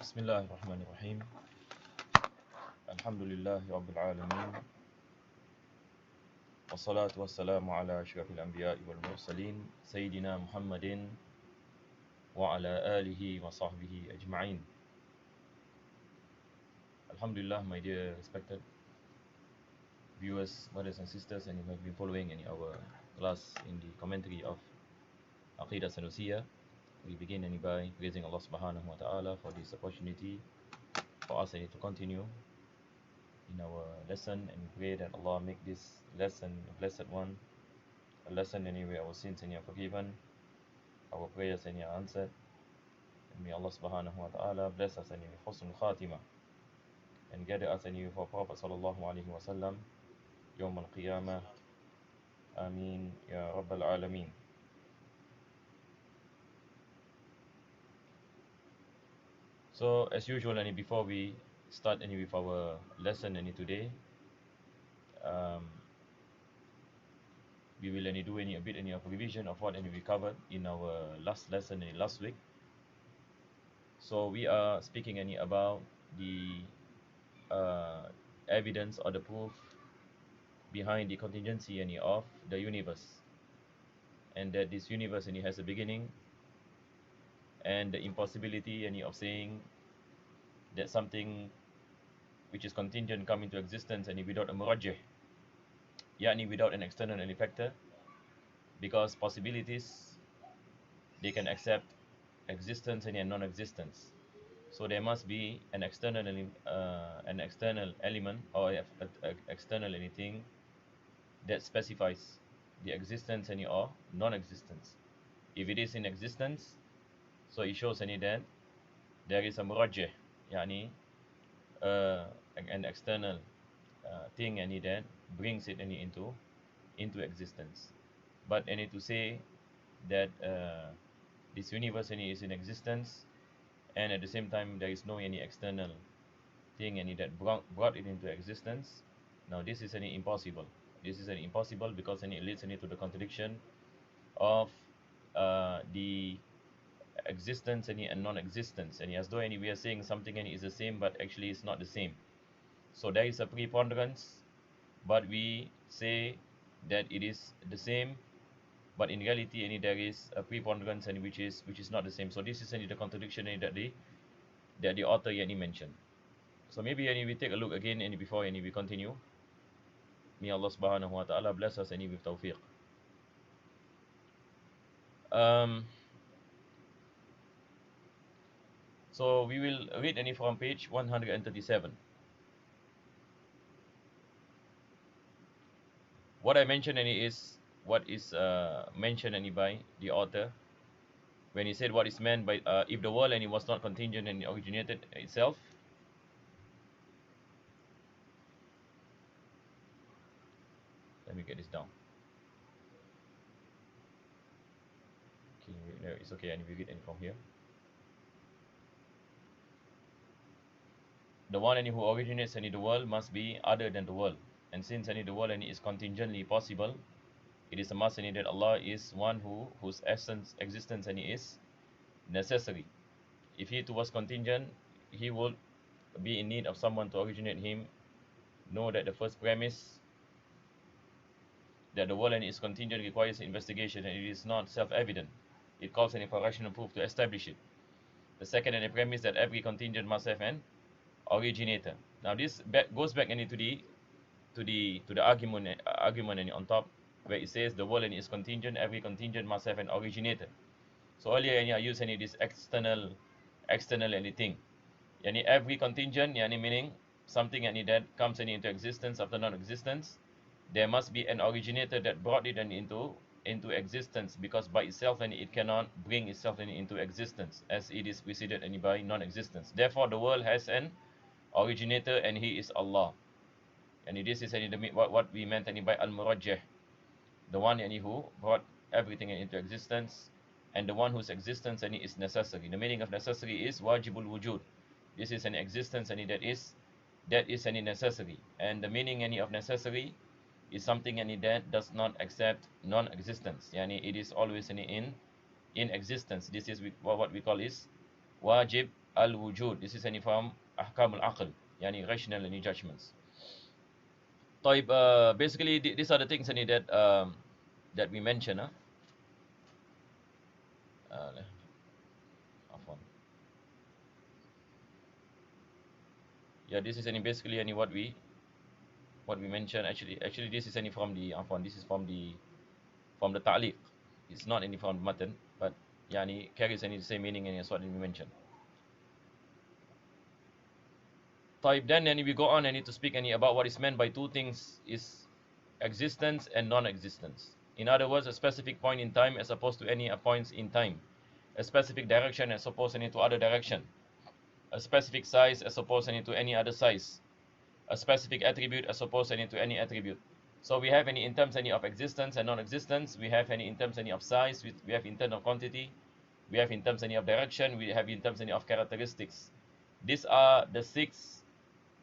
بسم الله الرحمن الرحيم. الحمد لله رب العالمين، والصلاة والسلام على أشرف الأنبياء والمرسلين سيدنا محمد وعلى آله وصحبه أجمعين. Alhamdulillah, my dear respected viewers, brothers and sisters, and who have been following in our class in the commentary of Aqeedah Sanusiyyah, we begin by praising Allah subhanahu wa ta'ala for this opportunity for us to continue in our lesson, and we pray that Allah make this lesson a blessed one, a lesson where our sins are forgiven, our prayers are answered, and may Allah subhanahu wa ta'ala bless us with husnul khatimah and gather us for Prophet sallallahu alaihi wasallam yawm al-qiyamah. Ameen ya rabbal alameen. So as usual, before we start with our lesson today, we will do a bit of revision of what we covered in our last lesson last week. So we are speaking about the evidence or the proof behind the contingency of the universe, and that this universe has a beginning, and the impossibility of saying that something which is contingent come into existence without a murajjih, without an external factor, because possibilities, they can accept existence and non-existence. So there must be an external element or external anything that specifies the existence or non-existence. If it is in existence, so it shows that there is a murajjih, an external thing that brings it into existence. But to say that this universe is in existence, and at the same time there is no any external thing that brought it into existence, now this is impossible. This is impossible because it leads to the contradiction of the existence and non-existence, and as though we are saying something is the same, but actually it's not the same. So there is a preponderance, but we say that it is the same, but in reality there is a preponderance which is not the same. So this is the contradiction that the author mentioned. So maybe we take a look again before we continue. May Allah subhanahu wa ta'ala bless us with tawfiq. So we will read from page 137. What I mentioned is what is mentioned by the author when he said what is meant by if the world was not contingent and originated itself. Let me get this down. Okay, no, it's okay, and we read from here. The one who originates the world must be other than the world, and since the world is contingently possible, it is a must that Allah is one whose existence is necessary. If he too was contingent, he would be in need of someone to originate him. Know that the first premise, that the world is contingent, requires investigation, and it is not self-evident. It calls for rational proof to establish it. The second premise, that every contingent must have an originator. Now this goes back to the argument on top, where it says the world is contingent, every contingent must have an originator. So earlier I used this external anything. Every contingent, meaning something that comes into existence after non-existence, there must be an originator that brought it into existence, because by itself it cannot bring itself into existence, as it is preceded by non-existence. Therefore the world has an originator, and he is Allah. And this is what we meant by al-murajjih, the one who brought everything into existence, and the one whose existence is necessary. The meaning of necessary is wajibul wujud. This is an existence that is necessary, and the meaning of necessary is something that does not accept non-existence. It is always in existence. This is what we call is wajib al-wujud. This is any from ahkam al-aql, yani rational any judgments. طيب, basically these are the things any that we mention. Afwan. Yeah, this is any basically any what we mentioned. Actually this is any from the afwan, this is from the ta'liq. It's not any from the matan, but yani carries any the same meaning and as what we mentioned. طيب, then we go on and need to speak any about what is meant by two things is existence and non-existence. In other words, a specific point in time as opposed to any points in time, a specific direction as opposed to other direction, a specific size as opposed to any other size, a specific attribute as opposed to any attribute. So we have any in terms any of existence and non-existence, we have any in terms any of size, we have in terms of quantity, we have in terms any of direction, we have in terms any of characteristics. These are the six,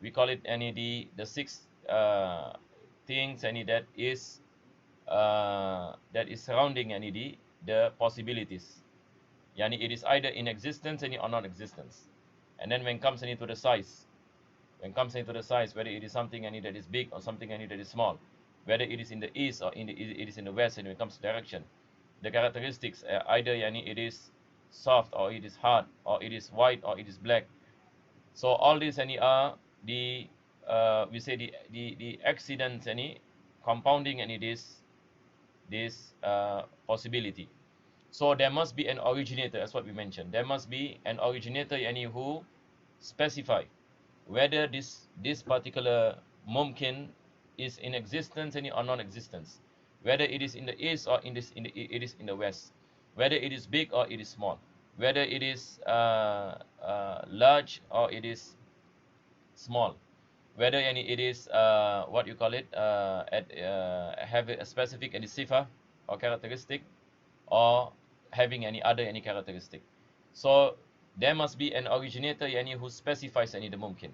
we call it any the six things any that is surrounding any the possibilities. Yani it is either in existence any or non-existence. And then when comes any to the size, whether it is something any that is big or something any that is small, whether it is in the east or it is in the west, and when it comes to direction, the characteristics, either yani it is soft or it is hard, or it is white or it is black. So all these any are the we say the accidents any compounding any this possibility. So there must be an originator, as what we mentioned. There must be an originator any who specify whether this particular mumkin is in existence any or non-existence, whether it is in the east or it is in the west, whether it is big or it is small, whether it is large or it is small, whether any it is what you call it have a specific any sifa or characteristic, or having any other any characteristic. So there must be an originator any who specifies any the mumkin,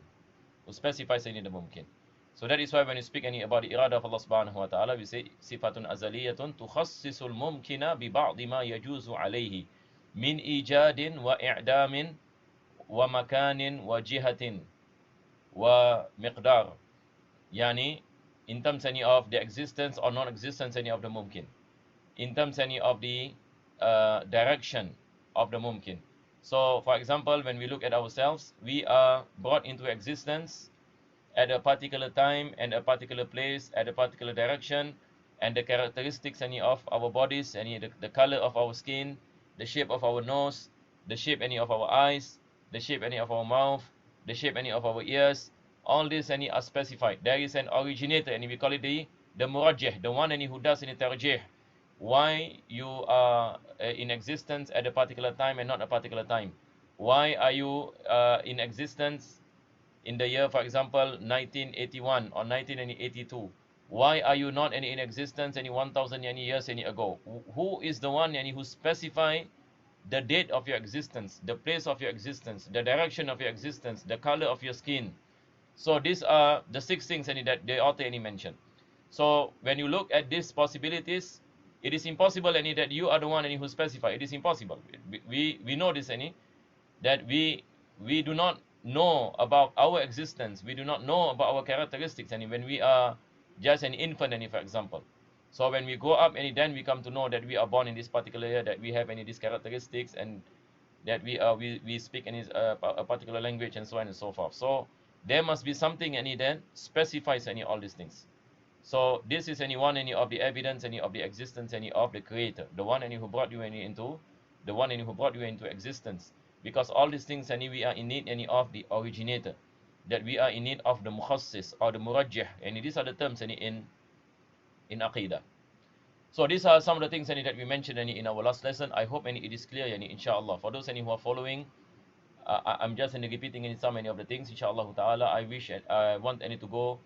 So that is why when you speak any about the irada of Allah subhanahu wa ta'ala, we say sifatun azaliyatun tukhassisul mumkina bi ba'di ma yajuzu alayhi min ijadin wa i'damin wa makanin wa jihatin wa miqdar. Yani in terms any of the existence or non-existence any of the mumkin, in terms any of the direction of the mumkin. So for example, when we look at ourselves, we are brought into existence at a particular time and a particular place, at a particular direction, and the characteristics any of our bodies, any the color of our skin, the shape of our nose, the shape any of our eyes, the shape any of our mouth, the shape any of our ears, all these any are specified. There is an originator, and we call it the murajjih, the one any who does any tarjih, why you are in existence at a particular time and not a particular time. Why are you in existence in the year, for example, 1981 or 1982? Why are you not any in existence any 1000 any years any ago? Who is the one any who specify the date of your existence, the place of your existence, the direction of your existence, the color of your skin? So these are the six things any that the author any mentioned. So when you look at these possibilities, it is impossible any that you are the one any who specify. It is impossible. We know this any that we do not know about our existence. We do not know about our characteristics any when we are just an infant any, for example. So when we grow up any, then we come to know that we are born in this particular year, that we have any these characteristics, and that we speak any a particular language and so on and so forth. So there must be something any then specifies any all these things. So this is any one any of the evidence any of the existence any of the creator, the one any who brought you any into existence. Because all these things any we are in need any of the originator, that we are in need of the mukhassis or the murajjih, and these are the terms any in Aqeedah. So these are some of the things any that we mentioned any in our last lesson. I hope any it is clear any inshallah. For those any who are following, I'm just any repeating any some any of the things inshallah ta'ala. I want any to go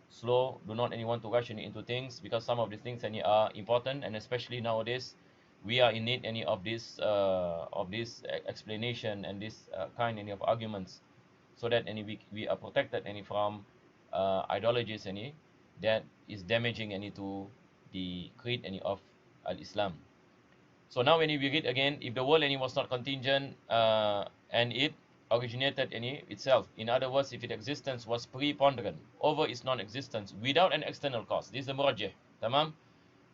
slow. Do not any want to rush any into things, because some of these things any are important, and especially nowadays we are in need any of this explanation and this kind any of arguments, so that any we are protected any from ideologies any that is damaging any to the creed any of al-Islam. So now when we read again, if the world any was not contingent and it originated any itself. In other words, if its existence was preponderant over its non-existence without an external cause. This is the murajjih. Tamam?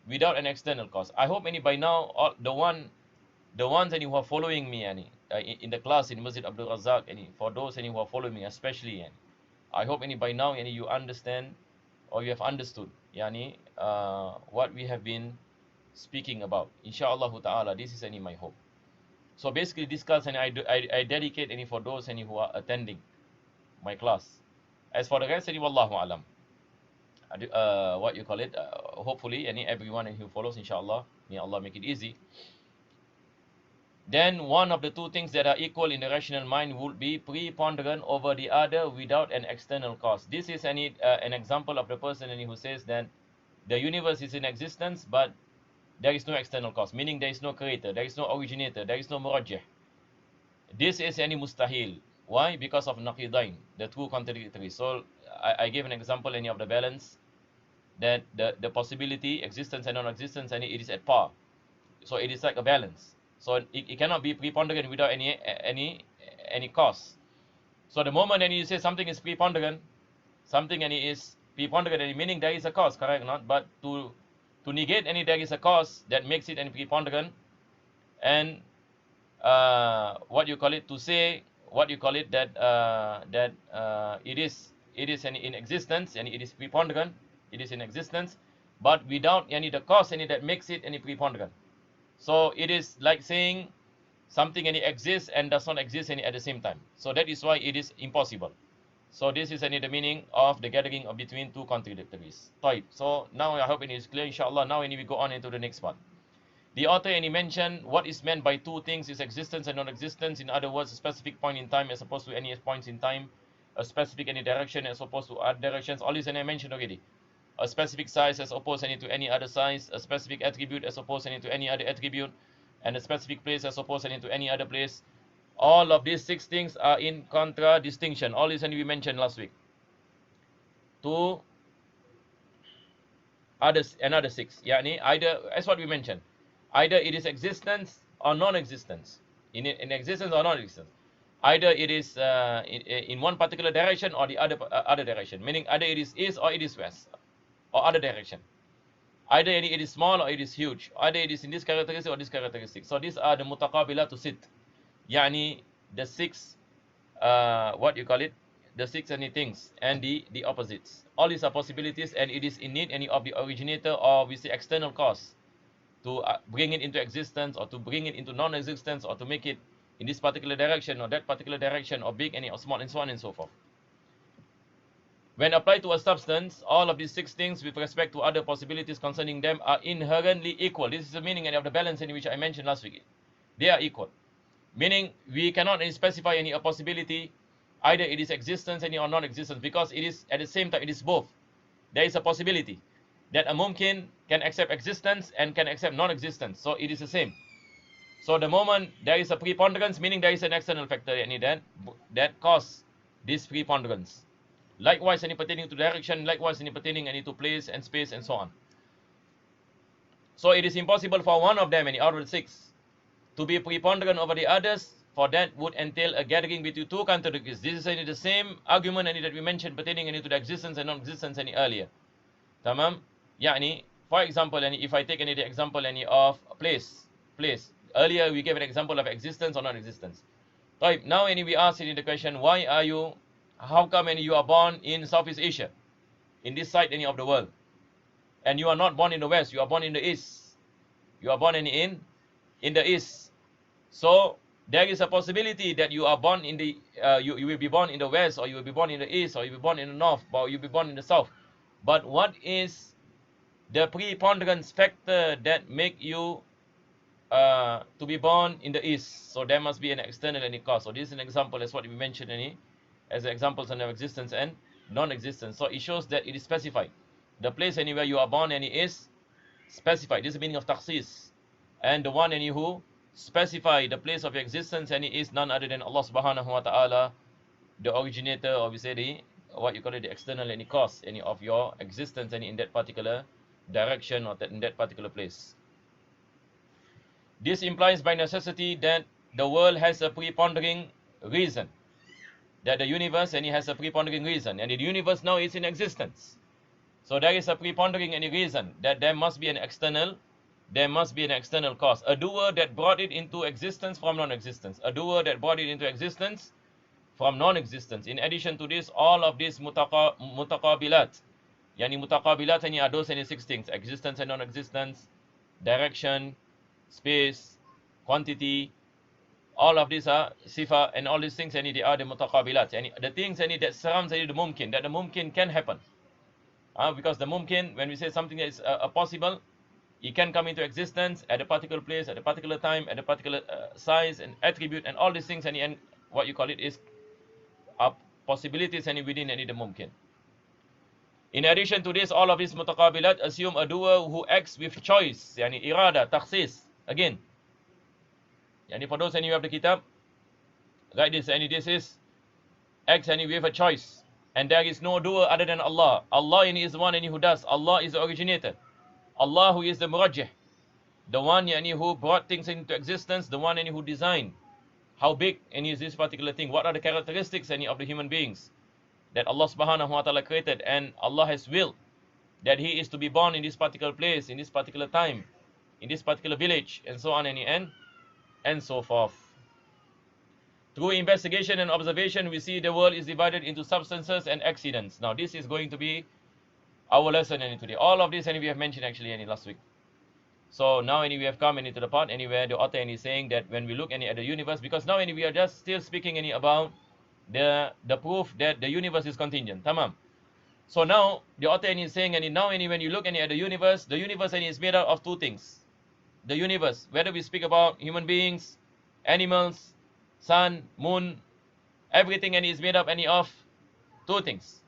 Without an external cause. I hope any by now all the ones any who are following me any in the class in Masjid Abdul Razak any, for those any who are following me especially any, I hope any by now any you understand or you have understood yani what we have been speaking about. Inshallah ta'ala, this is any my hope. So basically this class and I dedicate any for those any who are attending my class. As for the rest any wallahu alam. What you call it, hopefully any everyone who follows, inshallah, may Allah make it easy. Then one of the two things that are equal in the rational mind would be preponderant over the other without an external cause. This is an example of the person who says that the universe is in existence but there is no external cause, meaning there is no creator, there is no originator, there is no murajjih. This is any mustahil. Why? Because of naqidain, the two contradictory. So I gave an example any of the balance that the possibility, existence and non-existence, and it is at par. So it is like a balance. So it cannot be preponderant without any cause. So the moment you say something is preponderant, something is preponderant, meaning there is a cause, correct or not? But to negate there is a cause that makes it preponderant, and what you call it, to say what you call it, that it is in existence and it is preponderant, it is in existence, but without the cause that makes it preponderant. So it is like saying something exists and does not exist at the same time. So that is why it is impossible. So this is the meaning of the gathering of between two contradictories. Right. So now I hope it is clear, inshallah. Now we go on into the next one. The author mentioned what is meant by two things is existence and non-existence. In other words, a specific point in time as opposed to any points in time, a specific direction as opposed to other directions. All this I mentioned already. A specific size as opposed to any other size, a specific attribute as opposed to any other attribute, and a specific place as opposed to any other place. All of these six things are in contradistinction. All this we mentioned last week. To another six. Yani either, as what we mentioned, either it is existence or non-existence. In existence or non-existence. Either it is in one particular direction or the other direction. Meaning either it is east or it is west, or other direction. Either it is small or it is huge. Either it is in this characteristic or this characteristic. So these are the mutaqabila to sit. Yani the six, what you call it, the six things and the opposites. All these are possibilities, and it is in need any of the originator or we say external cause to bring it into existence or to bring it into non-existence or to make it in this particular direction or that particular direction or big or small and so on and so forth. When applied to a substance, all of these six things with respect to other possibilities concerning them are inherently equal. This is the meaning of the balance in which I mentioned last week. They are equal. Meaning we cannot specify any possibility, either it is existence or non-existence, because it is at the same time, it is both. There is a possibility that a mumkin can accept existence and can accept non-existence. So it is the same. So the moment there is a preponderance, meaning there is an external factor that causes this preponderance. Likewise, any pertaining to direction, likewise, any pertaining to place and space and so on. So it is impossible for one of them, out of the six, to be preponderant over the others, for that would entail a gathering between two contradictories. This is the same argument that we mentioned pertaining to the existence and non-existence earlier. Tamam? Yani, for example, if I take the example of place. Earlier we gave an example of existence or non-existence. Right, now we ask the question, how come you are born in Southeast Asia, in this side of the world, and you are not born in the West, you are born in the East. You are born in the East. So there is a possibility that you are born in the you will be born in the West, or you will be born in the East, or you will be born in the North, or you will be born in the South. But what is the preponderance factor that make you to be born in the East? So there must be an external cause. So this is an example as what we mentioned as examples of existence and non-existence. So it shows that it is specified. The place anywhere you are born is specified. This is the meaning of takhsis. And the one who specify the place of existence is none other than Allah subhanahu wa ta'ala, the originator, or we say the external cause of your existence in that particular direction or in that particular place. This implies by necessity that the world has a prepondering reason. that the universe and it has a prepondering reason, and the universe now is in existence. So there is a prepondering any reason that there must be an external cause, a doer that brought it into existence from non-existence, a doer that brought it into existence from non-existence. In addition to this, all of these mutaqabilat, yani mutaqabilat any are those any six things: existence and non-existence, direction, space, quantity. All of these are sifa, and all these things any they are the mutaqabilat, and the things any that surrounds any the mumkin, that the mumkin can happen. Because the mumkin, when we say something that is possible, it can come into existence at a particular place, at a particular time, at a particular size and attribute, and all these things, and what you call it is possibilities and within any the mumkin. In addition to this, all of these mutaqabilat assume a doer who acts with choice, yani irada, takhsis. Again, yani for those any who have the kitab, write this, and this is acts any with a choice. And there is no doer other than Allah. Allah is the one who does. Allah is the originator. Allah who is the murajjih, the one who brought things into existence, the one who designed how big is this particular thing, what are the characteristics of the human beings that Allah subhanahu wa ta'ala created, and Allah has willed that he is to be born in this particular place, in this particular time, in this particular village, and so on and so forth. Through investigation and observation, we see the world is divided into substances and accidents. Now, this is going to be our lesson today. All of this we have mentioned actually last week. So now we have come into the part where the author is saying that when we look at the universe, because now we are just still speaking about the proof that the universe is contingent. Tamam. So now the author is saying, and now when you look at the universe is made out of two things. The universe, whether we speak about human beings, animals, sun, moon, everything is made up of two things.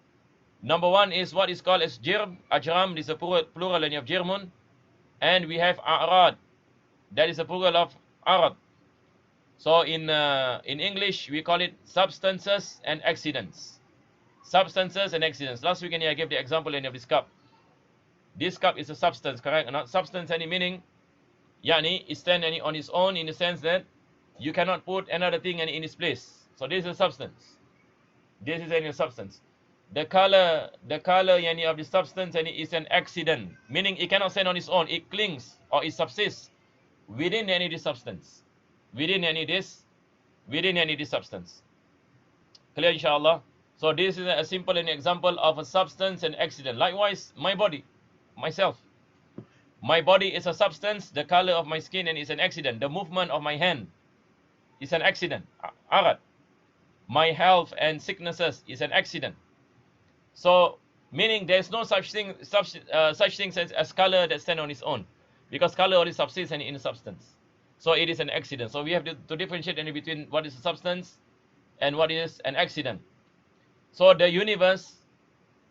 Number one is what is called as jirm, ajram, this is a plural of jirmun, and we have a'rad, that is a plural of arad. So in English we call it substances and accidents. Substances and accidents. Last week I gave the example of this cup. This cup is a substance, correct? Not substance any meaning, yani it stands on its own in the sense that you cannot put another thing in its place. So this is a substance. This is a substance. The color of the substance is an accident, meaning it cannot stand on its own. It clings or it subsists within this substance, within this substance. Clear, inshallah. So this is a simple example of a substance and accident. Likewise, my body, myself. My body is a substance. The color of my skin is an accident. The movement of my hand is an accident. Arad. My health and sicknesses is an accident. So, meaning there is no such thing as color that stand on its own, because color only subsists in a substance. So it is an accident. So we have to differentiate between what is a substance and what is an accident. So the universe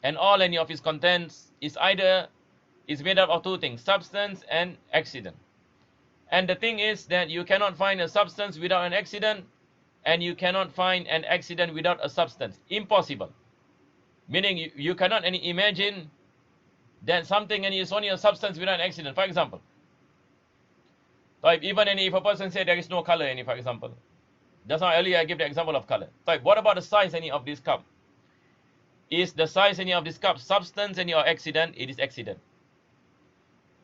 and all of its contents is made up of two things: substance and accident. And the thing is that you cannot find a substance without an accident, and you cannot find an accident without a substance. Impossible. Meaning you cannot imagine that something is only a substance without an accident. For example, even if a person said there is no color for example, just now earlier I gave the example of color. What about the size of this cup? Is the size of this cup substance or accident? It is accident.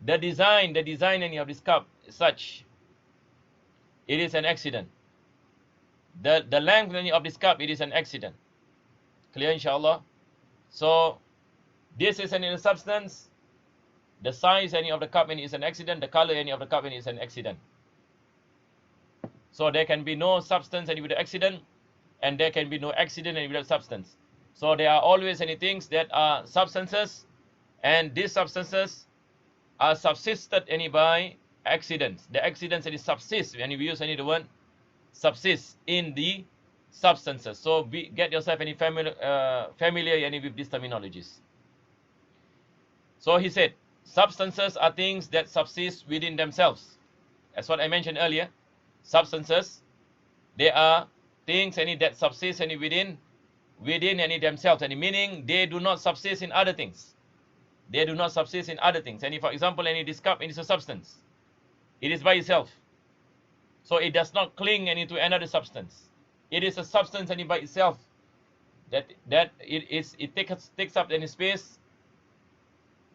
The design of this cup is such, it is an accident. The length of this cup, it is an accident. Clear, inshallah. So this is a substance. The size of the cup is an accident. The color of the cup is an accident. So there can be no substance without accident, and there can be no accident without substance. So there are always things that are substances, and these substances are subsisted by accidents. The accidents subsist, and we use the word subsist in the substances. So get yourself familiar with these terminologies. So he said, substances are things that subsist within themselves. That's what I mentioned earlier. Substances, they are things that subsist within themselves, meaning they do not subsist in other things. They do not subsist in other things. For example, this cup is a substance. It is by itself. So it does not cling to another substance. It is a substance by itself. that it takes up any space,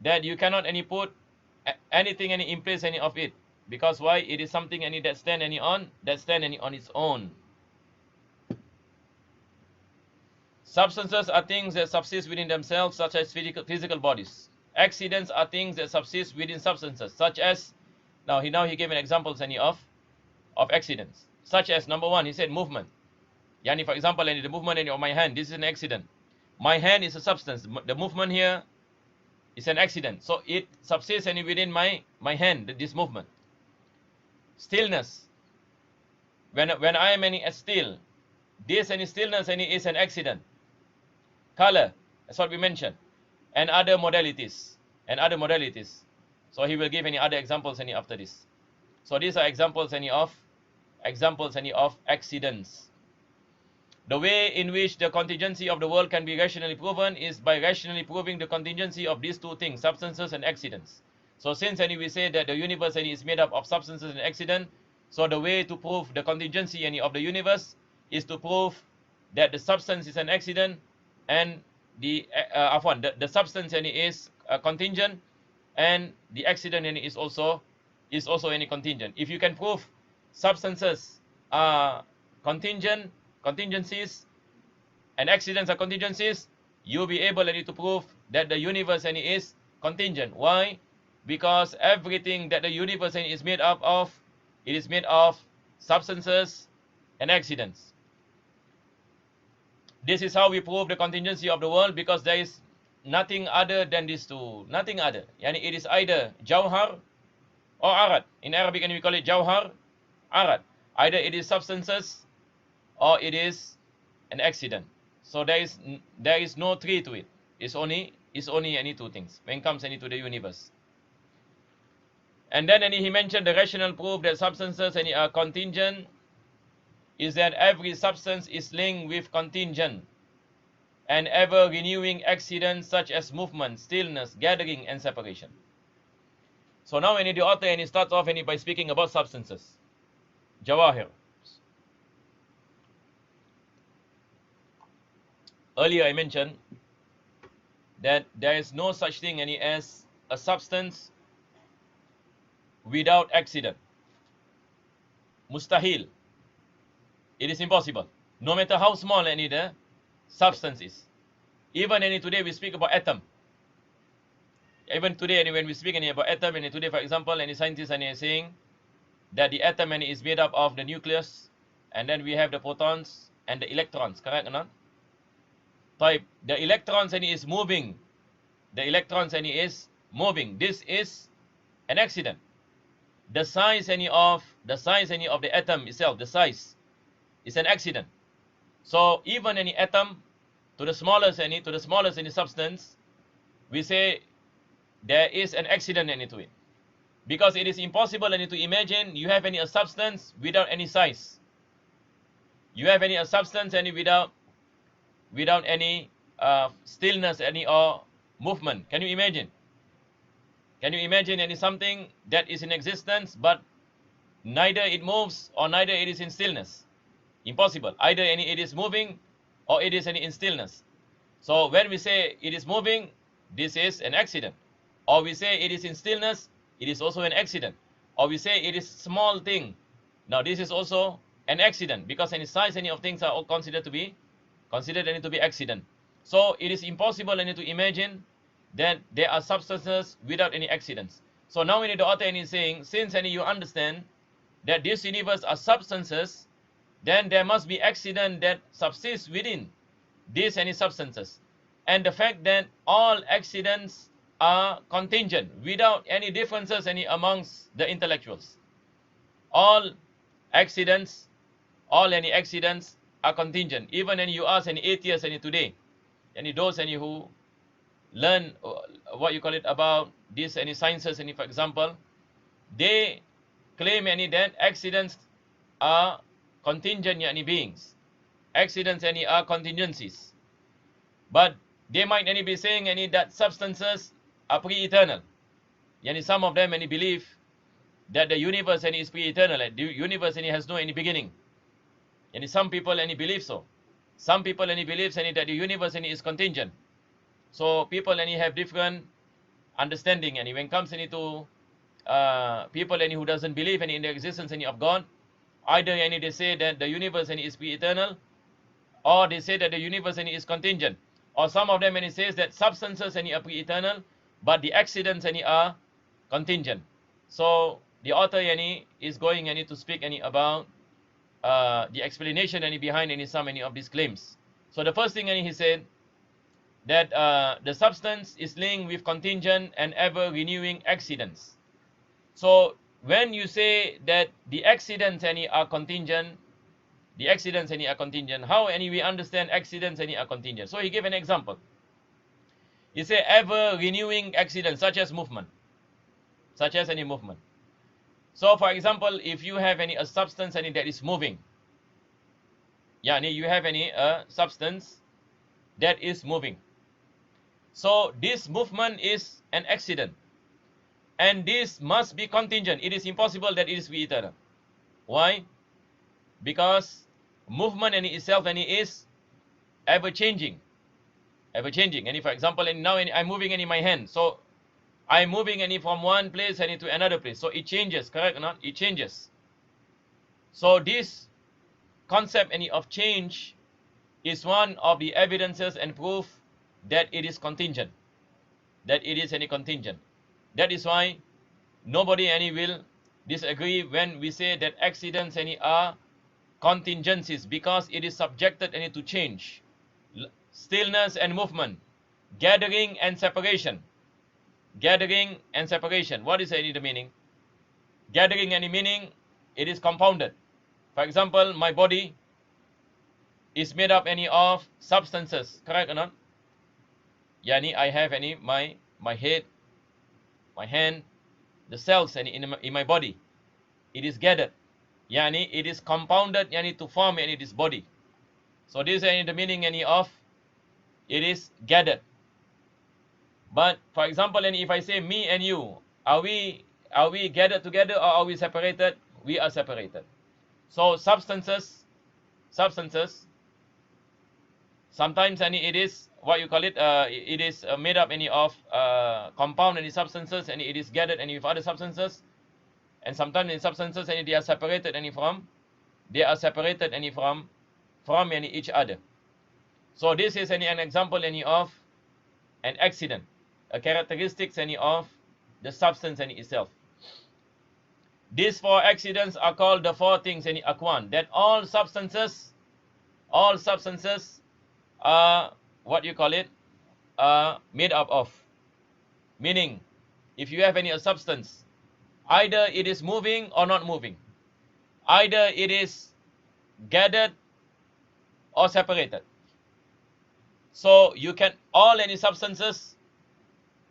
that you cannot any put anything any in place any of it, because why? It is something any that stand any on its own. Substances are things that subsist within themselves, such as physical bodies. Accidents are things that subsist within substances, such as, now he gave an examples any of accidents, such as number one, he said movement. Yani, for example, any the movement any of my hand, this is an accident. My hand is a substance. The movement here is an accident. So it subsists any within my hand, this movement. Stillness. When I am any still, this any stillness any is an accident. Color, that's what we mentioned. And other modalities. So he will give any other examples any after this. So these are examples any of accidents. The way in which the contingency of the world can be rationally proven is by rationally proving the contingency of these two things, substances and accidents. So since any we say that the universe any is made up of substances and accident, so the way to prove the contingency any of the universe is to prove that the substance is an accident and the substance any is contingent and the accident any is also any contingent. If you can prove substances are contingencies and accidents are contingencies, you'll be able any to prove that the universe any is contingent. Why? Because everything that the universe any is made up of, it is made of substances and accidents. This is how we prove the contingency of the world, because there is nothing other than these two. Nothing other. Yani it is either jawhar or arad. In Arabic we call it jawhar, arad. Either it is substances or it is an accident. So there is no three to it. It's only any two things when it comes any to the universe. And then he mentioned the rational proof that substances any are contingent is that every substance is linked with contingent and ever renewing accidents such as movement, stillness, gathering and separation. So now the author he starts off by speaking about substances. Jawahir. Earlier I mentioned that there is no such thing as a substance without accident. Mustahil. It is impossible. No matter how small the substance is. Even today we speak about atom. Even today when we speak about atom, today for example any scientists are saying that the atom is made up of the nucleus, and then we have the protons and the electrons, correct or not? Type the electrons is moving. The electrons is moving. This is an accident. The size of the atom itself, the size is an accident. So even any atom to the smallest any substance, we say there is an accident to it, because it is impossible to imagine you have a substance without any size. You have a substance without any stillness or movement. Can you imagine? Can you imagine something that is in existence but neither it moves or neither it is in stillness? Impossible. Either it is moving or it is in stillness. So when we say it is moving, this is an accident. Or we say it is in stillness, it is also an accident. Or we say it is small thing. Now this is also an accident, because any size of things are all considered to be accident. So it is impossible to imagine that there are substances without any accidents. So now the author is saying, since you understand that this universe are substances, then there must be accident that subsists within these substances. And the fact that all accidents are contingent without any differences amongst the intellectuals. All accidents are contingent. Even when you ask any atheists today, those who learn what you call it about this sciences for example, they claim that accidents are contingent beings. Accidents are contingencies. But they might be saying that substances are pre-eternal. Some of them believe that the universe is pre-eternal. The universe has no beginning. Some people believe so. some people and he believes and that the universe and is contingent. So people and he have different understanding, and when it comes into people and who doesn't believe in the existence of God, either any they say that the universe and is eternal, or they say that the universe and is contingent, or some of them and it says that substances and are pre-eternal, but the accidents and are contingent. So the author and is going and to speak and about the explanation and behind any some any of these claims. So the first thing and he said that the substance is linked with contingent and ever renewing accidents. So when you say that the accidents any are contingent, the accidents any are contingent, how any we understand accidents any are contingent? So he gave an example. He said ever renewing accidents such as movement, such as any movement. So for example, if you have any a substance any that is moving, yani you have any substance that is moving. So this movement is an accident, and this must be contingent. It is impossible that it is be eternal. Why? Because movement in itself and it is ever changing, ever changing. And if, for example, and now I'm moving in my hand, so I'm moving any from one place and to another place, so it changes, correct or not? It changes. So this concept any of change is one of the evidences and proof that it is contingent, that it is any contingent. That is why nobody any will disagree when we say that accidents any are contingencies, because it is subjected any to change. Stillness and movement, gathering and separation, gathering and separation. What is any the meaning? Gathering any meaning, it is compounded. For example, my body is made up any of substances, correct or not? Yani I have any my head, my hand, the cells any in my body. It is gathered. Yani it is compounded yani to form any this body. So this is any the meaning any of it is gathered. But for example, and if I say me and you, are we gathered together or are we separated? We are separated. So substances, sometimes any it is what you call it, it is made up any of compound any substances, and it is gathered any with other substances, and sometimes in substances any they are separated any from any each other. So this is any an example any of an accident, a characteristics any of the substance any itself. These four accidents are called the four things any akwan, that all substances are what you call it made up of. Meaning, if you have any substance, either it is moving or not moving, either it is gathered or separated. So you can all any substances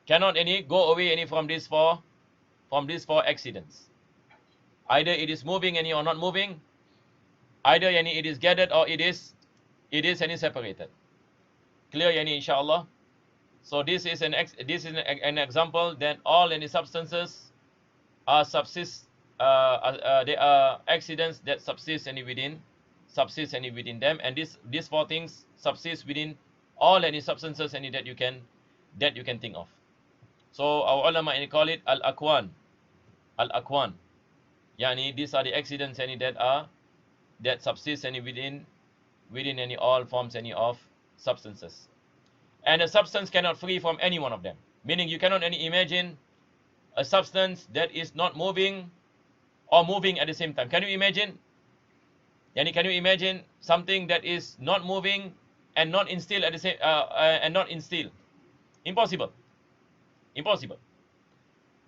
cannot any go away any from these four accidents. Either it is moving any or not moving, either any it is gathered or it is any separated. Clear yani inshallah. So this is an example that all any substances are they are accidents that subsist any within them, and these four things subsist within all any substances any that you can think of. So our ulama any call it al-akwan. Yani these are the accidents any that subsist any within any all forms any of substances. And a substance cannot free from any one of them. Meaning you cannot any imagine a substance that is not moving or moving at the same time. Can you imagine? Yani can you imagine something that is not moving and not in still at the same and not in still? Impossible. Impossible.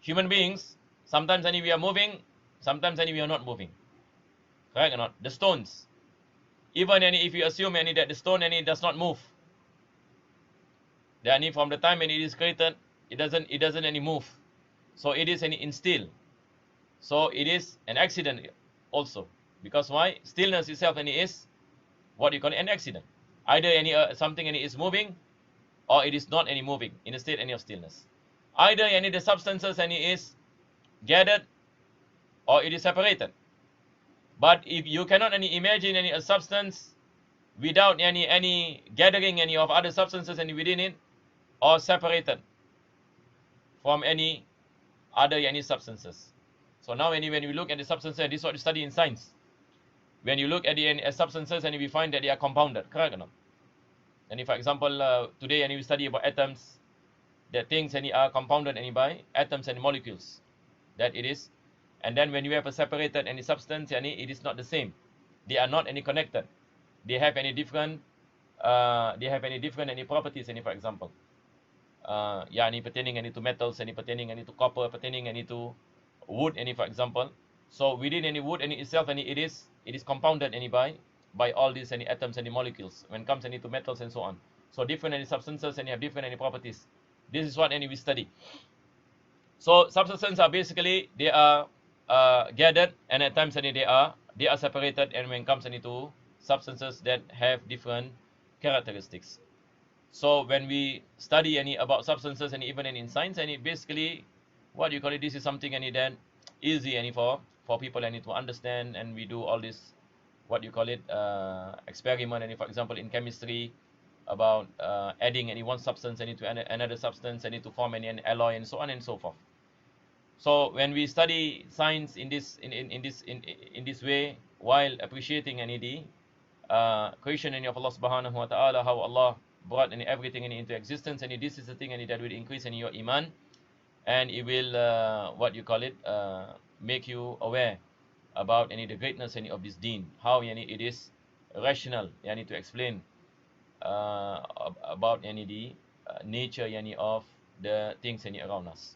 Human beings, sometimes any we are moving, sometimes any we are not moving. Correct or not? The stones. Even any if you assume any that the stone any does not move, then from the time when it is created, it doesn't any move. So it is any in still. So it is an accident also. Because why? Stillness itself any is what you call an accident. Either any something any is moving, or it is not any moving in a state any of stillness. Either any the substances any is gathered, or it is separated. But if you cannot any imagine any a substance without any gathering any of other substances and within it, or separated from any other any substances. So now when we look at the substances, this is what you study in science. When you look at the substances and we find that they are compounded, correct or not? And if, for example, today and we study about atoms, that things and are compounded and by atoms and molecules, that it is. And then when you have a separated any substance, it is not the same. They are not any connected. They have any different. Any properties. Any, for example, any pertaining any to metals, any pertaining any to copper, pertaining any to wood, any, for example. So within any wood any itself, any it is compounded any by all these any atoms and molecules. When it comes any to metals and so on. So different any substances and have different any properties. This is what any we study. So substances are basically they are gathered, and at times any they are separated, and when it comes any to substances that have different characteristics. So when we study any about substances and even in science, and it basically what you call it, this is something any then easy any for people any to understand, and we do all this what you call it experiment, and for example in chemistry about adding any one substance any to another substance any to form any alloy and so on and so forth. So when we study science in this way, while appreciating any the creation of Allah subhanahu wa ta'ala, how Allah brought everything into existence, and this is the thing that will increase in your iman, and it will what you call it make you aware about the greatness of this deen, how it is rational to explain about the nature of the things around us.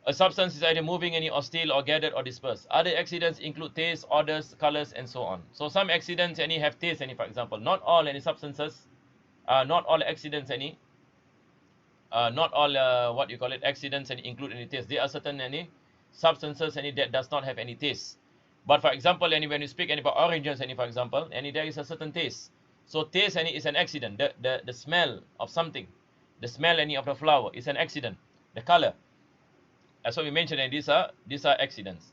A substance is either moving or still or gathered or dispersed. Other accidents include taste, odors, colors, and so on. So some accidents have taste for example. Not all substances, not all accidents not all what you call it accidents include any taste. There are certain substances that does not have any taste. But for example, when you speak about oranges for example, there is a certain taste. So taste is an accident. The smell of something, the smell of the flower is an accident. The color. As what we mentioned, and these are accidents.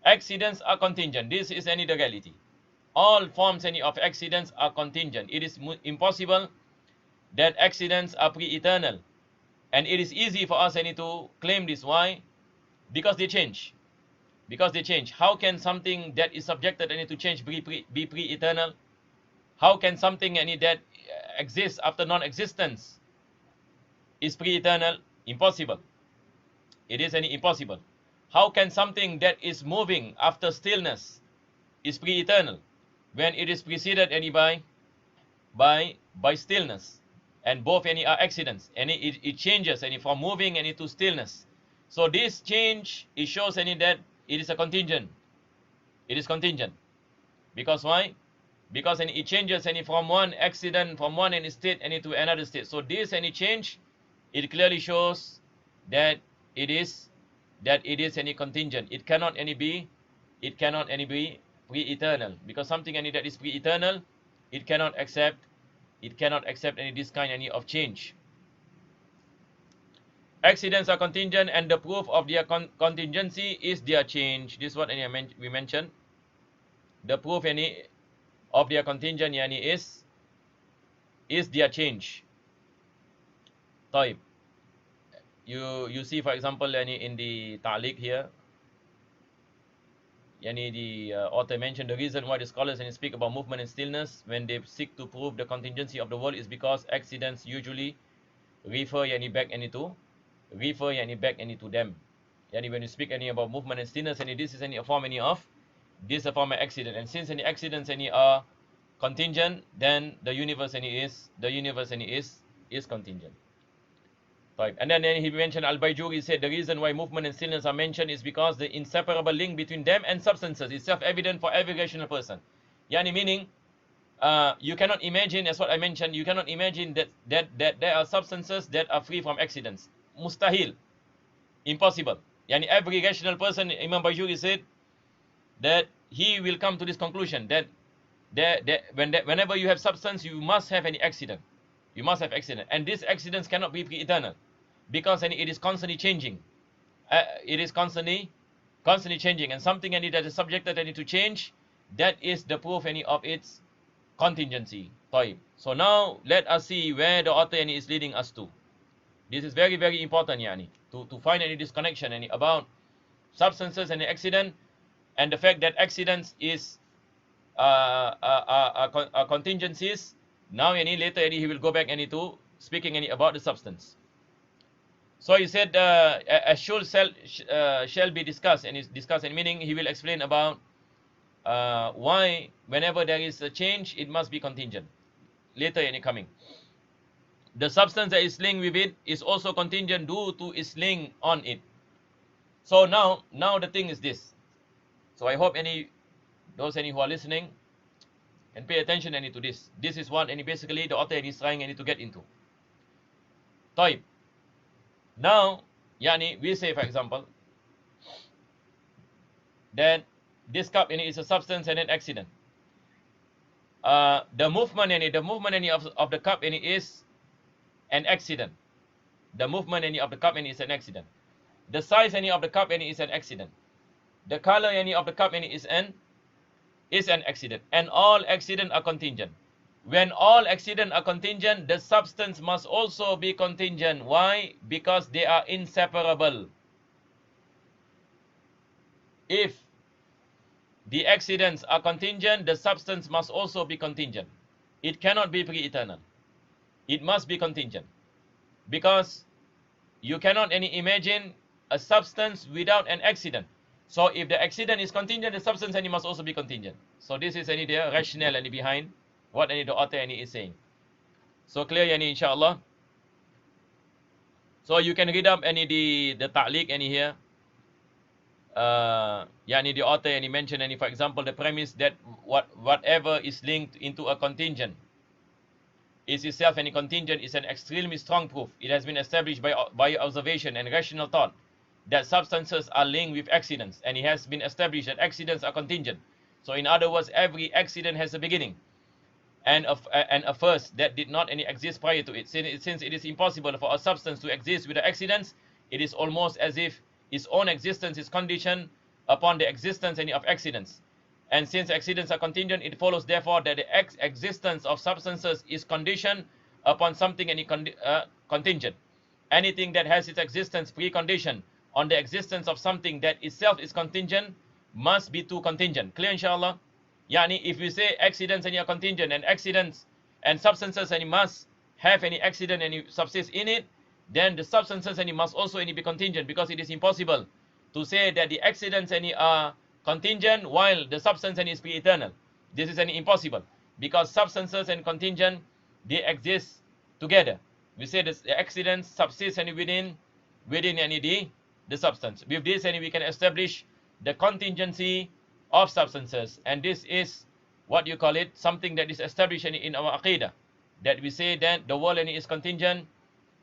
Accidents are contingent. This is the reality. All forms of accidents are contingent. It is impossible that accidents are pre-eternal, and it is easy for us to claim this. Why? Because they change. Because they change. How can something that is subjected to change be pre-eternal? How can something that exists after non-existence is pre-eternal? Impossible. It is impossible. How can something that is moving after stillness is pre-eternal when it is preceded by stillness? And both are accidents, and it changes from moving to stillness. So this change, it shows that it is a contingent. It is contingent. Because why? Because it changes from one accident, from one state to another state. So this change, it clearly shows that it is contingent. It cannot be pre-eternal, because something that is pre-eternal, it cannot accept this kind of change. Accidents are contingent, and the proof of their contingency is their change. This is what we mentioned. The proof of their contingent is their change. Type. You see, for example, in the ta'liq here, the author mentioned the reason why the scholars speak about movement and stillness when they seek to prove the contingency of the world is because accidents usually refer back into them. When you speak about movement and stillness, this is a form of accident. And since any accidents are contingent, then the universe is contingent. Right. And then he mentioned Al-Bayjuri said the reason why movement and stillness are mentioned is because the inseparable link between them and substances is self-evident for every rational person. Meaning, you cannot imagine, as what I mentioned, you cannot imagine that there are substances that are free from accidents. Mustahil. Impossible. Every rational person, Imam Bayjuri said, that he will come to this conclusion that whenever you have substance, you must have any accident. You must have accident. And these accidents cannot be pre-eternal, because it is constantly changing. It is constantly changing. And something that is subjected to change, that is the proof of its contingency. طيب. So now let us see where the author is leading us to. This is very, very important to find any disconnection about substances and accident, and the fact that accidents is contingencies. Now later he will go back to speaking about the substance. So he said a shall be discussed, and is discussed, and meaning he will explain about why whenever there is a change it must be contingent. Later coming. The substance that is linked with it is also contingent due to its link on it. So now the thing is this. So I hope those who are listening can pay attention to this. This is what basically the author is trying to get into. طيب. Now we say, for example, that this cup is a substance and an accident. The movement of the cup is an accident. The movement of the cup is an accident. The size of the cup is an accident. The color of the cup is an accident. And all accidents are contingent. When all accidents are contingent, the substance must also be contingent. Why? Because they are inseparable. If the accidents are contingent, the substance must also be contingent. It cannot be pre-eternal. It must be contingent. Because you cannot imagine a substance without an accident. So if the accident is contingent, the substance must also be contingent. So this is the rationale behind what the author is saying. So clear inshallah. So you can read up the ta'liq here. The author mentioned for example the premise that whatever is linked into a contingent is itself contingent is an extremely strong proof. It has been established by observation and rational thought that substances are linked with accidents, and it has been established that accidents are contingent. So in other words, every accident has a beginning and a first that did not exist prior to it. Since it is impossible for a substance to exist with accidents, it is almost as if its own existence is conditioned upon the existence of accidents. And since accidents are contingent, it follows therefore that the existence of substances is conditioned upon something contingent. Anything that has its existence preconditioned on the existence of something that itself is contingent must be too contingent. Clear inshallah? If we say accidents are contingent, and accidents and substances must have any accident subsist in it, then the substances must also be contingent, because it is impossible to say that the accidents are contingent while the substance is pre-eternal. This is impossible, because substances and contingent, they exist together. We say the accidents subsist within the substance. With this we can establish the contingency of substances, and this is what you call it, something that is established in our Aqeedah, that we say that the world is contingent,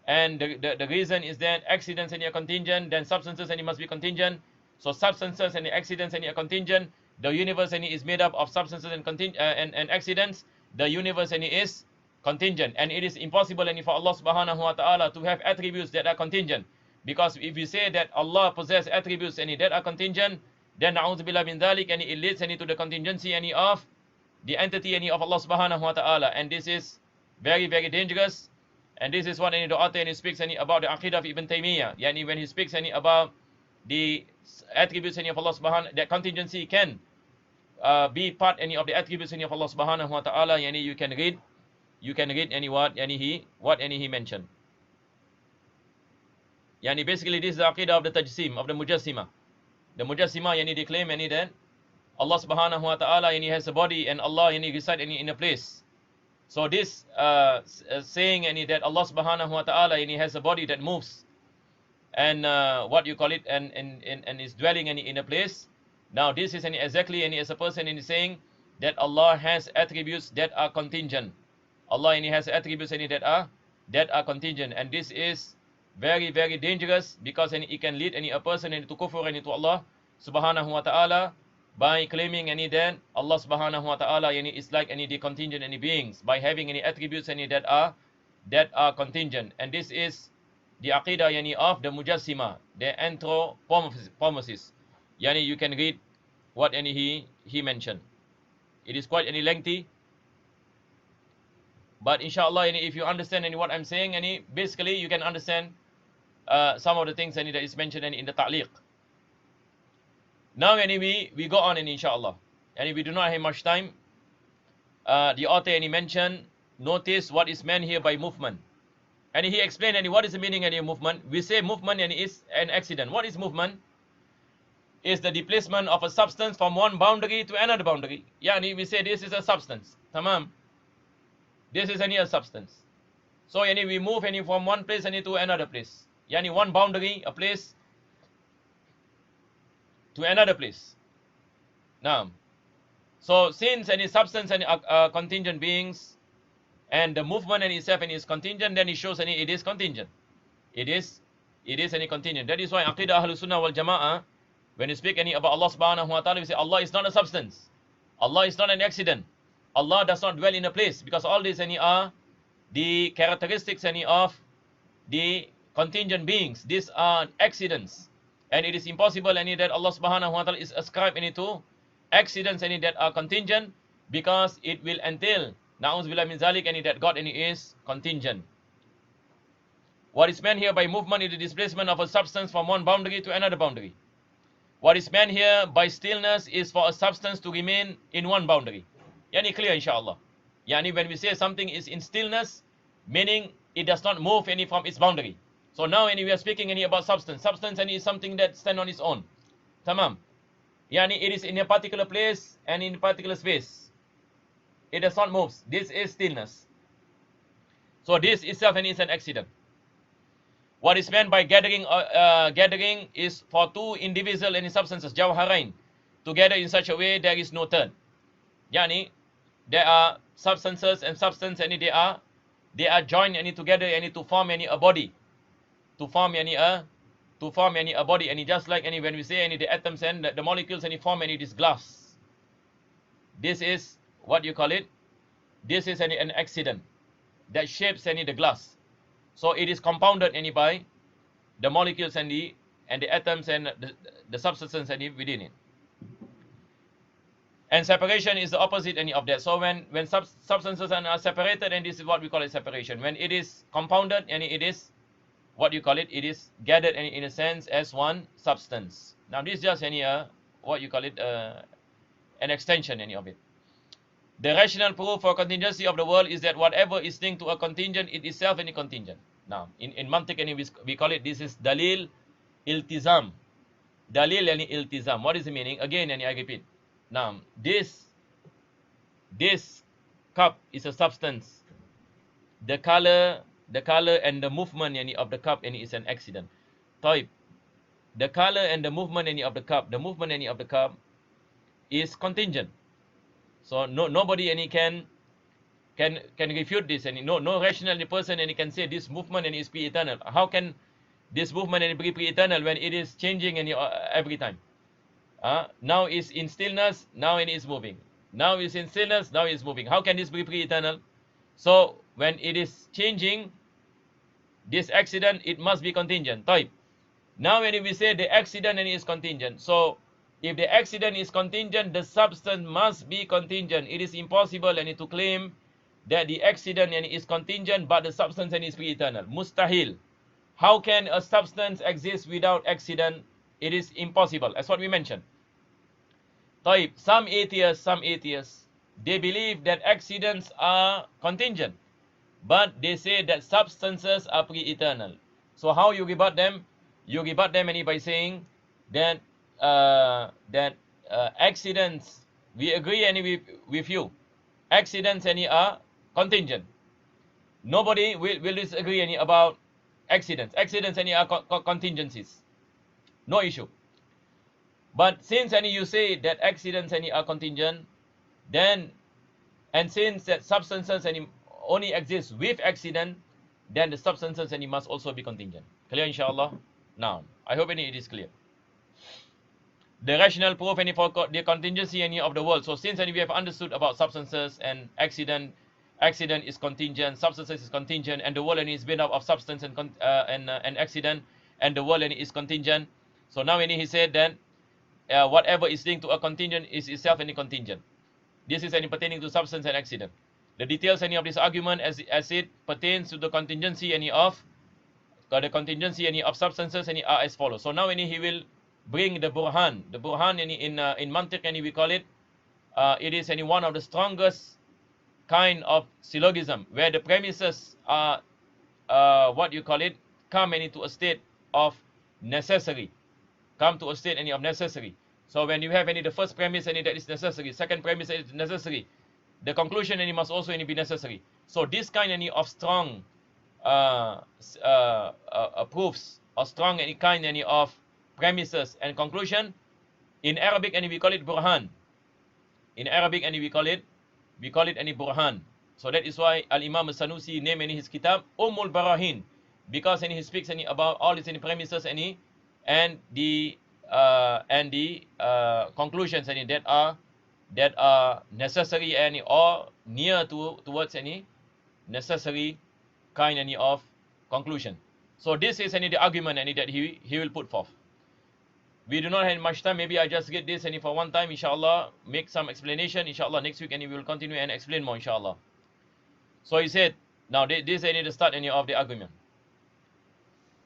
and the reason is that accidents are contingent, then substances must be contingent. So substances and accidents are contingent. The universe is made up of substances and accidents. The universe is contingent, and it is impossible for Allah subhanahu wa ta'ala to have attributes that are contingent, because if you say that Allah possesses attributes that are contingent, then na'udzubillah min dhalik, and it leads to the contingency of the entity of Allah subhanahu wa ta'ala, and this is very, very dangerous. And this is what the author speaks about the Aqeedah of Ibn Taymiyyah. When he speaks about the attributes of Allah subhanahu, that contingency can be part of the attributes of Allah subhanahu wa ta'ala. You can read what he mentioned. Basically this is the Aqeedah of the Tajsim, of the Mujassima. The Mujassima they claim that Allah subhanahu wa ta'ala has a body, and Allah reside in a place. So this saying that Allah subhanahu wa ta'ala has a body that moves, and what you call it, and is dwelling in a place. Now this is exactly as a person is saying that Allah has attributes that are contingent. Allah has attributes that are contingent, and this is very, very dangerous, because it can lead a person to kufr into Allah subhanahu wa ta'ala by claiming that Allah subhanahu wa ta'ala is like the contingent beings, by having attributes that are contingent. And this is the Aqeedah of the Mujassima, the anthropomorphists. You can read what he mentioned. It is quite lengthy, But inshallah, if you understand what I'm saying, basically you can understand some of the things that is mentioned in the ta'liq. Now we go on, inshallah. And we do not have much time. The author mentioned, notice what is meant here by movement. And he explained what is the meaning of movement. We say movement is an accident. What is movement? Is the displacement of a substance from one boundary to another boundary. Yani we say this is a substance. Tamam. This is a substance. So we move from one place to another place. Yani one boundary, a place, to another place. Now, so since any substance are contingent beings, and the movement itself is contingent, then it shows it is contingent. It is any contingent. That is why Aqeedah Ahlus Sunnah wal Jama'ah, when you speak about Allah subhanahu wa ta'ala, we say Allah is not a substance. Allah is not an accident. Allah does not dwell in a place, because all these are the characteristics of the contingent beings. These are accidents. And it is impossible that Allah subhanahu wa ta'ala is ascribed to accidents that are contingent, because it will entail, na'uzubillah min zalik, that God is contingent. What is meant here by movement is the displacement of a substance from one boundary to another boundary. What is meant here by stillness is for a substance to remain in one boundary. Yani clear, inshallah. Yani when we say something is in stillness, meaning it does not move from its boundary. So now we are speaking about substance. Substance is something that stands on its own. Tamam. Yani it is in a particular place and in a particular space. It does not move. This is stillness. So this itself is an accident. What is meant by gathering is for two indivisible substances, jawharain, together in such a way there is no third. Yani there are substances and substance, and they are joined together to form a body. To form a body, and just like when we say the atoms and the molecules form this glass. This is what you call it. This is an accident that shapes the glass. So it is compounded by the molecules and the atoms and the substances within it. And separation is the opposite of that. So when substances are separated, and this is what we call it separation. When it is compounded, and it is what you call it, it is gathered in a sense as one substance. Now this is just what you call it, an extension of it. The rational proof for contingency of the world is that whatever is linked to a contingent, it is itself any contingent. Now in mantiq we call it, this is dalil iltizam. Dalil iltizam. What is the meaning? Again, I repeat. Now this cup is a substance. The color and the movement of the cup is an accident. Type. The color and the movement of the cup, is contingent. So nobody can refute this, and no rational person can say this movement is pre-eternal. How can this movement be pre-eternal when it is changing every time? Now is in stillness, now it is moving. Now is in stillness, now it is moving. How can this be pre-eternal? So when it is changing, this accident, it must be contingent. Type. Now when we say the accident is contingent, so if the accident is contingent, the substance must be contingent. It is impossible to claim that the accident is contingent but the substance is pre-eternal. Mustahil. How can a substance exist without accident? It is impossible. That's what we mentioned. Taib. Some atheists, they believe that accidents are contingent, but they say that substances are pre-eternal. So how you rebut them? You rebut them by saying that accidents, we agree with you. Accidents are contingent. Nobody will disagree about accidents. Accidents are contingencies. No issue. But since you say that accidents are contingent, then, and since that substances only exist with accident, then the substances must also be contingent. Clear, inshallah? Now, I hope it is clear. The rational proof for the contingency of the world. So since we have understood about substances and accident is contingent, substances is contingent, and the world is made up of substance and accident, and the world is contingent. So now he said that whatever is linked to a contingent is itself any contingent. This is pertaining to substance and accident. the details any of this argument as it pertains to the contingency any of substances any are as follows. So now any he will bring the burhan. The burhan any in mantiq any we call it. It is any one of the strongest kind of syllogism where the premises are what you call it come any to a state of necessary. Come to a state any of necessary. So when you have any the first premise any that is necessary, second premise is necessary, the conclusion any must also any be necessary. So this kind any of strong proofs or strong any kind any of premises and conclusion in Arabic any we call it burhan. In Arabic any we call it any burhan. So that is why Al-Imam Sanusi name any his kitab Ummul Barahin, because any he speaks any about all his any premises any and the conclusions any that are necessary any or near towards any necessary kind any of conclusion. So this is any the argument any that he will put forth. We do not have much time. Maybe I just get this any for one time, inshallah, make some explanation, inshallah. Next week any we will continue and explain more, inshallah. So he said, now this any the start any of the argument.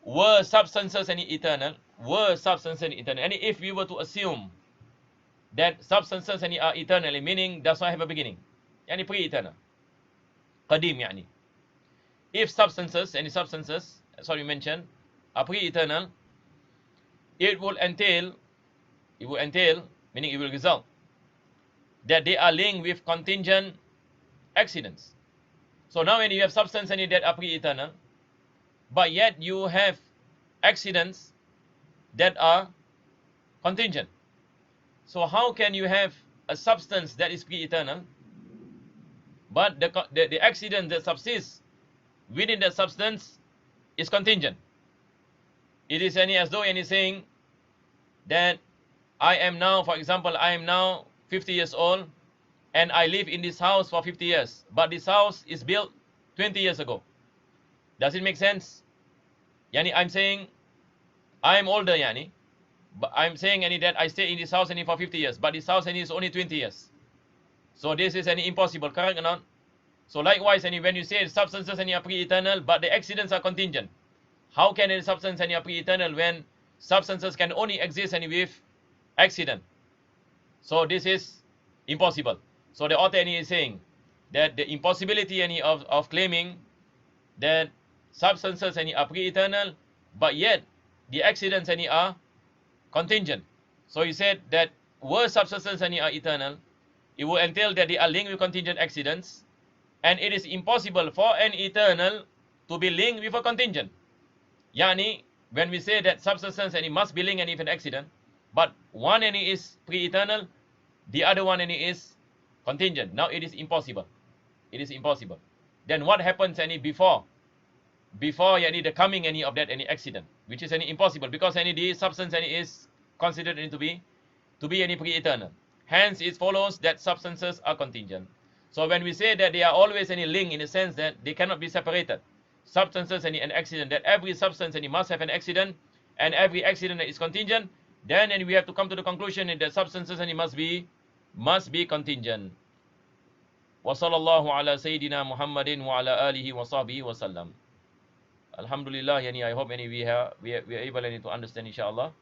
Were substances any eternal? Were substances any eternal? And if we were to assume that substances any are eternal, meaning does not have a beginning, yani pre-eternal, qadim yani. If substances, any substances, sorry mentioned, are pre-eternal, it will entail, meaning it will result, that they are linked with contingent accidents. So now when you have substance any that are pre-eternal, but yet you have accidents that are contingent. So how can you have a substance that is pre-eternal, but the accident that subsists within that substance is contingent? It is any as though any saying that I am now, for example, I am now 50 years old and I live in this house for 50 years, but this house is built 20 years ago. Does it make sense? Yani I'm saying I am older, yani, but I'm saying any that I stay in this house any for 50 years, but this house any is only 20 years. So this is any impossible, correct or not? So likewise, any when you say substances any are pre-eternal, but the accidents are contingent, how can any substance any are pre-eternal when substances can only exist any with accident? So this is impossible. So the author any is saying that the impossibility any of claiming that substances any are pre-eternal, but yet the accidents any are contingent. So he said that were substances any are eternal, it will entail that they are linked with contingent accidents, and it is impossible for an eternal to be linked with a contingent. Yani, when we say that substances any must be linked any with an accident, but one any is pre-eternal, the other one any is contingent. Now it is impossible. It is impossible. Then what happens any before yani the coming any of that any accident, which is any impossible, because any the substance any is considered any to be any pre-eternal. Hence it follows that substances are contingent. So when we say that they are always any linked in the sense that they cannot be separated, substances any an accident, that every substance any must have an accident, and every accident is contingent, then and we have to come to the conclusion that substances any must be contingent. Wa sallallahu ala sayyidina Muhammadin wa ala alihi wa sahbihi wa sallam. Alhamdulillah, yani I hope any we are able any to understand, inshallah,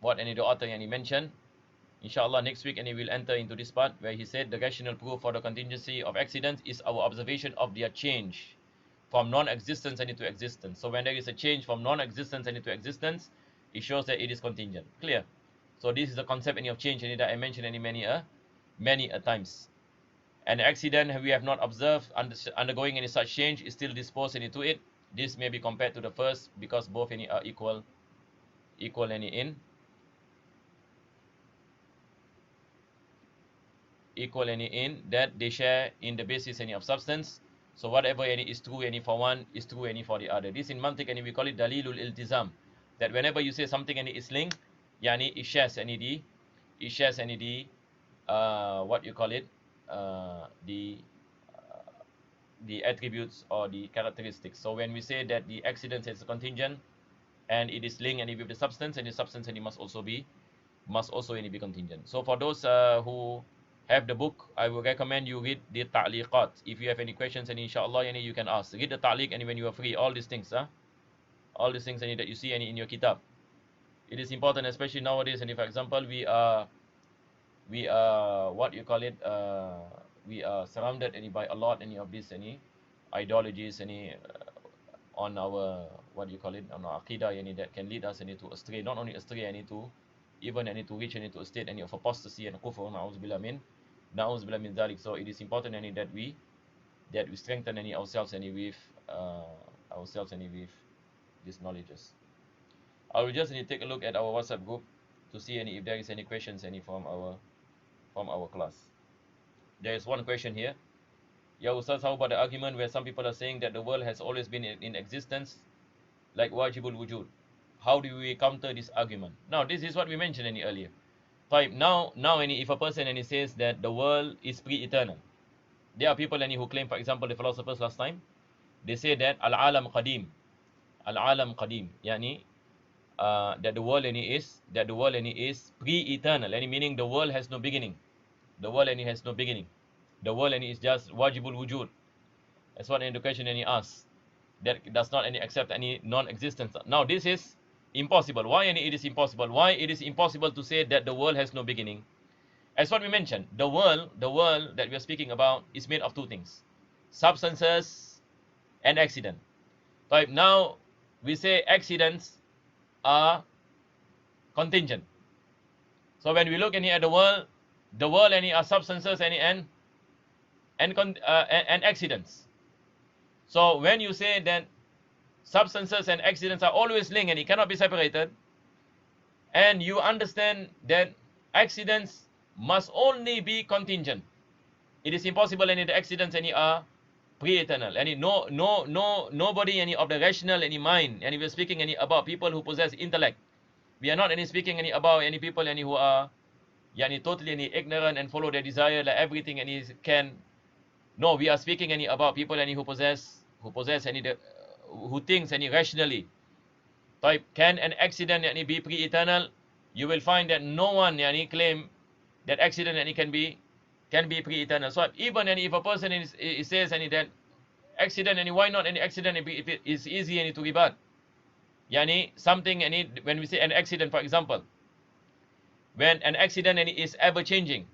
what any the author yani mentioned. Inshallah, next week any will enter into this part where he said the rational proof for the contingency of accidents is our observation of their change from non-existence any to existence. So when there is a change from non-existence any to existence, it shows that it is contingent. Clear? So this is the concept any of change any that I mentioned any many a times. An accident we have not observed undergoing any such change is still disposed any to it. This may be compared to the first because both any are equal any in that they share in the basis any of substance. So whatever any is true any for one is true any for the other. This in mantiq any we call it dalilul iltizam, that whenever you say something any is linked, yani it shares any the what you call it, the attributes or the characteristics. So when we say that the accident is a contingent and it is linked any with the substance, and the substance any must also any be contingent. So for those who have the book, I will recommend you read the ta'liqat. If you have any questions, and inshallah, you can ask. Read the ta'liq, and when you are free, all these things, all these things that you see in your kitab. It is important, especially nowadays. And for example, we are what you call it, we are surrounded by a lot of these ideologies, on our, what you call it, on our aqidah, that can lead us to astray. Not only astray, to even to reach to a state of apostasy and kufr. Na'udzubillah min dhalik. So it is important that we strengthen ourselves with these knowledges. I will just take a look at our WhatsApp group to see if there is any questions from our class. There is one question here. Ya Ustaz, how about the argument where some people are saying that the world has always been in existence, like wajibul wujud? How do we counter this argument? Now, this is what we mentioned earlier. Now, if a person says that the world is pre-eternal, there are people who claim, for example, the philosophers last time, they say that al-alam qadim, that the world is pre-eternal, meaning the world has no beginning. The world has no beginning. The world is just wajibul wujud. That's what the question asks. That does not accept any non-existence. Now this is impossible. Why it is impossible? Why it is impossible to say that the world has no beginning? As what we mentioned, the world that we are speaking about is made of two things: substances and accident. Right now we say accidents are contingent. So when we look at the world are substances and accidents. So when you say that substances and accidents are always linked and it cannot be separated, and you understand that accidents must only be contingent, it is impossible the accidents are pre-eternal. Nobody of the rational mind, and we are speaking about people who possess intellect. We are not speaking about people who are totally ignorant and follow their desire, like everything can. No, we are speaking about people who possess who thinks rationally. Can an accident be pre-eternal? You will find that no one claim that accident can be pre-eternal. So even if a person says that accident, why not any accident if it is easy to rebut? Something when we say an accident, for example, when an accident is ever changing,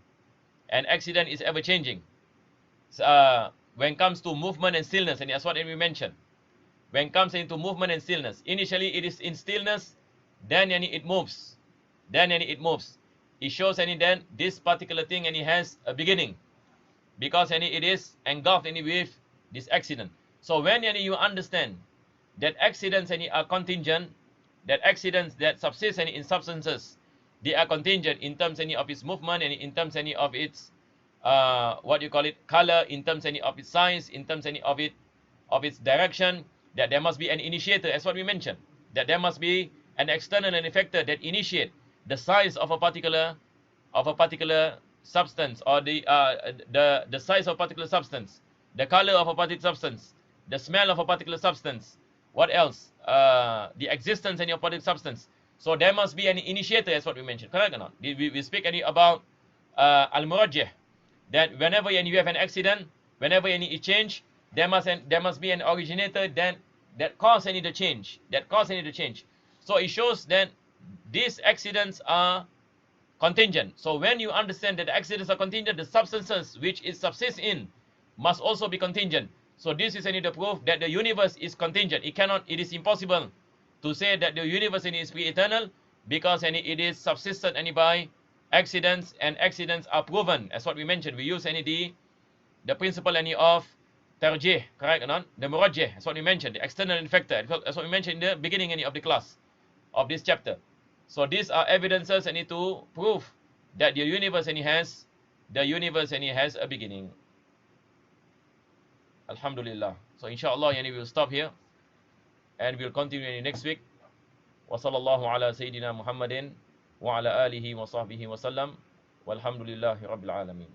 when it comes to movement and stillness, and that's what we mentioned. When it comes into movement and stillness, initially it is in stillness, then it moves. It shows then this particular thing has a beginning, because it is engulfed with this accident. So when you understand that accidents are contingent, that accidents that subsist in substances, they are contingent in terms of its movement and in terms of its what you call it, color, in terms of its size, in terms of its direction, that there must be an initiator, as what we mentioned, that there must be an external effector that initiate the size of a particular substance, or the size of a particular substance, the color of a particular substance, the smell of a particular substance. What else? The existence of a particular substance. So there must be an initiator, as what we mentioned. Correct or not? We speak about al-murajjih, that whenever you have an accident, whenever it change, there must be an originator that cause the change. So it shows that these accidents are contingent. So when you understand that the accidents are contingent, the substances which it subsists in must also be contingent. So this is the proof that the universe is contingent. It is impossible to say that the universe is pre-eternal, because it is subsisted by accidents, and accidents are proven. As what we mentioned, we use the principle of tarjih, correct or not? The murajjih, that's what we mentioned, the external effector. That's what we mentioned in the beginning of the class of this chapter. So these are evidences to prove that the universe has a beginning. Alhamdulillah. So inshallah we will stop here, and we'll continue next week. Wa sallallahu ala sayyidina Muhammadin wa ala alihi wa sahbihi wa sallam. Walhamdulillahi rabbil alamin.